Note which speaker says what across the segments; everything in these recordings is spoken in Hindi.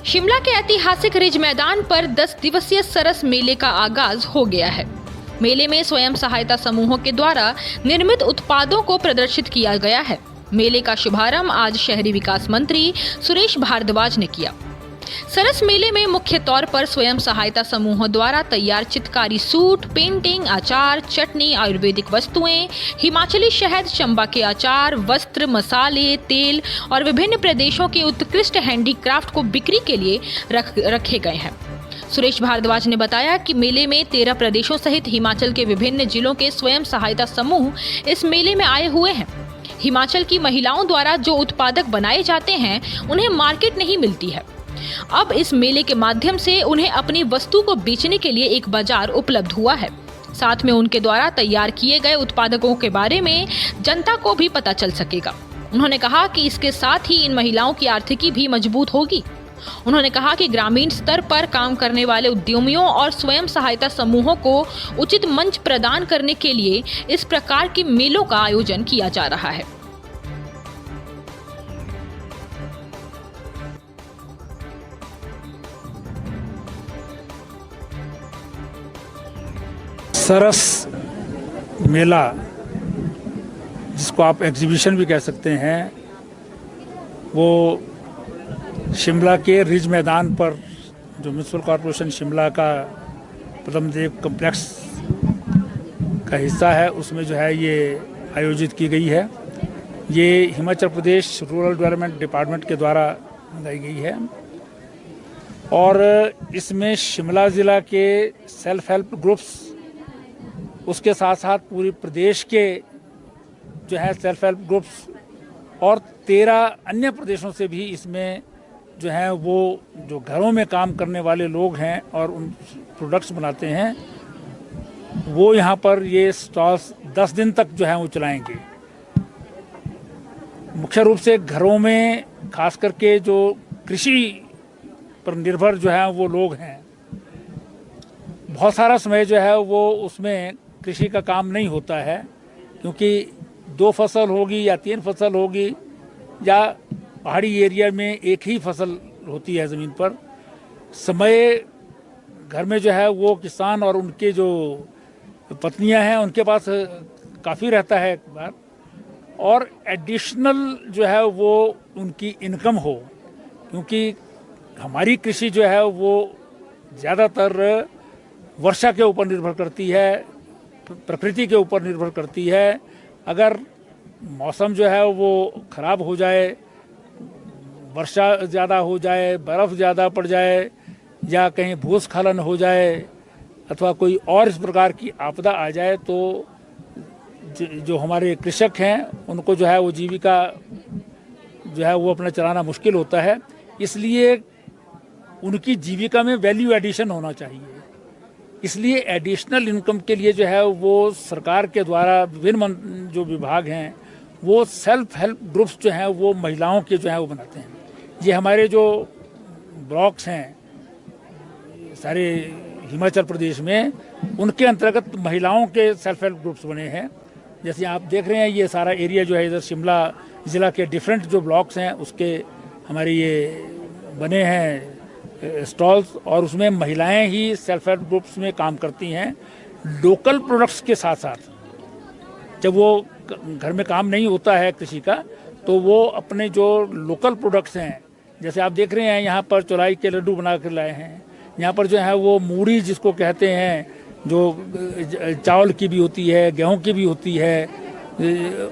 Speaker 1: शिमला के ऐतिहासिक रिज मैदान पर 10 दिवसीय सरस मेले का आगाज हो गया है। मेले में स्वयं सहायता समूहों के द्वारा निर्मित उत्पादों को प्रदर्शित किया गया है। मेले का शुभारंभ आज शहरी विकास मंत्री सुरेश भारद्वाज ने किया। सरस मेले में मुख्य तौर पर स्वयं सहायता समूहों द्वारा तैयार चित्रकारी सूट, पेंटिंग, अचार, चटनी, आयुर्वेदिक वस्तुएं, हिमाचली शहद, चंबा के अचार, वस्त्र, मसाले, तेल और विभिन्न प्रदेशों के उत्कृष्ट हैंडीक्राफ्ट को बिक्री के लिए रखे गए हैं। सुरेश भारद्वाज ने बताया कि मेले में 13 प्रदेशों सहित हिमाचल के विभिन्न जिलों के स्वयं सहायता समूह इस मेले में आए हुए हैं। हिमाचल की महिलाओं द्वारा जो उत्पादक बनाए जाते हैं उन्हें मार्केट नहीं मिलती है। अब इस मेले के माध्यम से उन्हें अपनी वस्तु को बेचने के लिए एक बाजार उपलब्ध हुआ है। साथ में उनके द्वारा तैयार किए गए उत्पादकों के बारे में जनता को भी पता चल सकेगा। उन्होंने कहा कि इसके साथ ही इन महिलाओं की आर्थिकी भी मजबूत होगी। उन्होंने कहा कि ग्रामीण स्तर पर काम करने वाले उद्यमियों और स्वयं सहायता समूहों को उचित मंच प्रदान करने के लिए इस प्रकार के मेलों का आयोजन किया जा रहा है।
Speaker 2: सरस मेला, जिसको आप एग्जीबिशन भी कह सकते हैं, वो शिमला के रिज मैदान पर जो म्यूनसिपल कॉरपोरेशन शिमला का प्रथम देव कॉम्प्लेक्स का हिस्सा है, उसमें जो है ये आयोजित की गई है। ये Himachal Pradesh rural development department के द्वारा लगाई गई है और इसमें शिमला ज़िला के सेल्फ हेल्प ग्रुप्स, उसके साथ साथ पूरे प्रदेश के जो है सेल्फ हेल्प ग्रुप्स और 13 अन्य प्रदेशों से भी इसमें जो है वो जो घरों में काम करने वाले लोग हैं और उन प्रोडक्ट्स बनाते हैं, वो यहाँ पर ये स्टॉल्स 10 दिन तक जो है वो चलाएंगे। मुख्य रूप से घरों में खास करके जो कृषि पर निर्भर जो है वो लोग हैं, बहुत सारा समय जो है वो उसमें कृषि का काम नहीं होता है, क्योंकि 2 फसल होगी या 3 फसल होगी या पहाड़ी एरिया में एक ही फसल होती है ज़मीन पर। समय घर में जो है वो किसान और उनके जो पत्नियां हैं उनके पास काफ़ी रहता है एक बार, और एडिशनल जो है वो उनकी इनकम हो, क्योंकि हमारी कृषि जो है वो ज़्यादातर वर्षा के ऊपर निर्भर करती है, प्रकृति के ऊपर निर्भर करती है। अगर मौसम जो है वो ख़राब हो जाए, वर्षा ज़्यादा हो जाए, बर्फ़ ज़्यादा पड़ जाए या कहीं भूस्खलन हो जाए अथवा कोई और इस प्रकार की आपदा आ जाए, तो जो हमारे कृषक हैं उनको जो है वो जीविका जो है वो अपना चलाना मुश्किल होता है। इसलिए उनकी जीविका में वैल्यू एडिशन होना चाहिए। इसलिए एडिशनल इनकम के लिए जो है वो सरकार के द्वारा विभिन्न जो विभाग हैं वो सेल्फ हेल्प ग्रुप्स जो हैं वो महिलाओं के जो है वो बनाते हैं। ये हमारे जो ब्लॉक्स हैं सारे हिमाचल प्रदेश में, उनके अंतर्गत महिलाओं के सेल्फ हेल्प ग्रुप्स बने हैं। जैसे आप देख रहे हैं ये सारा एरिया जो है इधर शिमला ज़िला के डिफरेंट जो ब्लॉक्स हैं उसके हमारे ये बने हैं स्टॉल्स, और उसमें महिलाएं ही सेल्फ हेल्प ग्रुप्स में काम करती हैं। लोकल प्रोडक्ट्स के साथ साथ जब वो घर में काम नहीं होता है कृषि का, तो वो अपने जो लोकल प्रोडक्ट्स हैं, जैसे आप देख रहे हैं यहाँ पर चौलाई के लड्डू बना कर लाए हैं। यहाँ पर जो है वो मूढ़ी जिसको कहते हैं, जो चावल की भी होती है, गेहूं की भी होती है,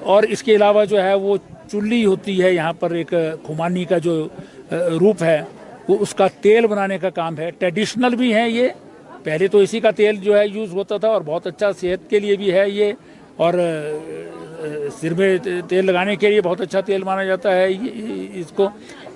Speaker 2: और इसके अलावा जो है वो चुल्ली होती है। यहाँ पर एक खुमानी का जो रूप है वो उसका तेल बनाने का काम है। ट्रेडिशनल भी है ये, पहले तो इसी का तेल जो है यूज़ होता था और बहुत अच्छा सेहत के लिए भी है ये, और सिर में तेल लगाने के लिए बहुत अच्छा तेल माना जाता है इसको।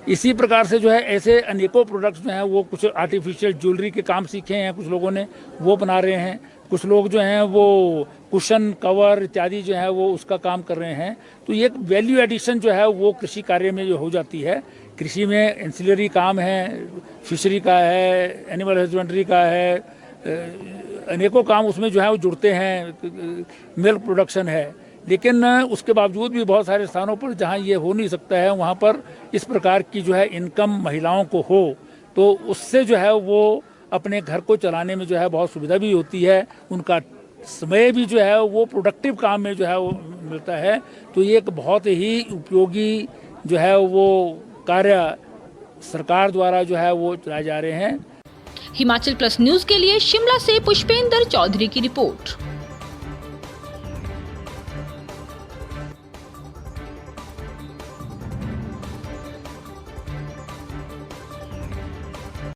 Speaker 2: इसी प्रकार से जो है ऐसे अनेकों प्रोडक्ट्स जो हैं वो कुछ आर्टिफिशियल ज्वेलरी के काम सीखे हैं कुछ लोगों ने, वो बना रहे हैं। कुछ लोग जो हैं वो कुशन, कवर इत्यादि जो है वो उसका काम कर रहे हैं। तो ये वैल्यू एडिशन जो है वो कृषि कार्य में जो हो जाती है। कृषि में एंसिलरी काम है, फिशरी का है, एनिमल हस्बेंड्री का है, अनेकों काम उसमें जो है वो जुड़ते हैं, मिल्क प्रोडक्शन है। लेकिन उसके बावजूद भी बहुत सारे स्थानों पर जहाँ ये हो नहीं सकता है, वहाँ पर इस प्रकार की जो है इनकम महिलाओं को हो, तो उससे जो है वो अपने घर को चलाने में जो है बहुत सुविधा भी होती है, उनका समय भी जो है वो प्रोडक्टिव काम में जो है वो मिलता है। तो ये एक बहुत ही उपयोगी जो है वो कार्य सरकार द्वारा जो है वो चलाए जा रहे हैं।
Speaker 1: हिमाचल प्लस न्यूज के लिए शिमला से पुष्पेंद्र चौधरी की रिपोर्ट।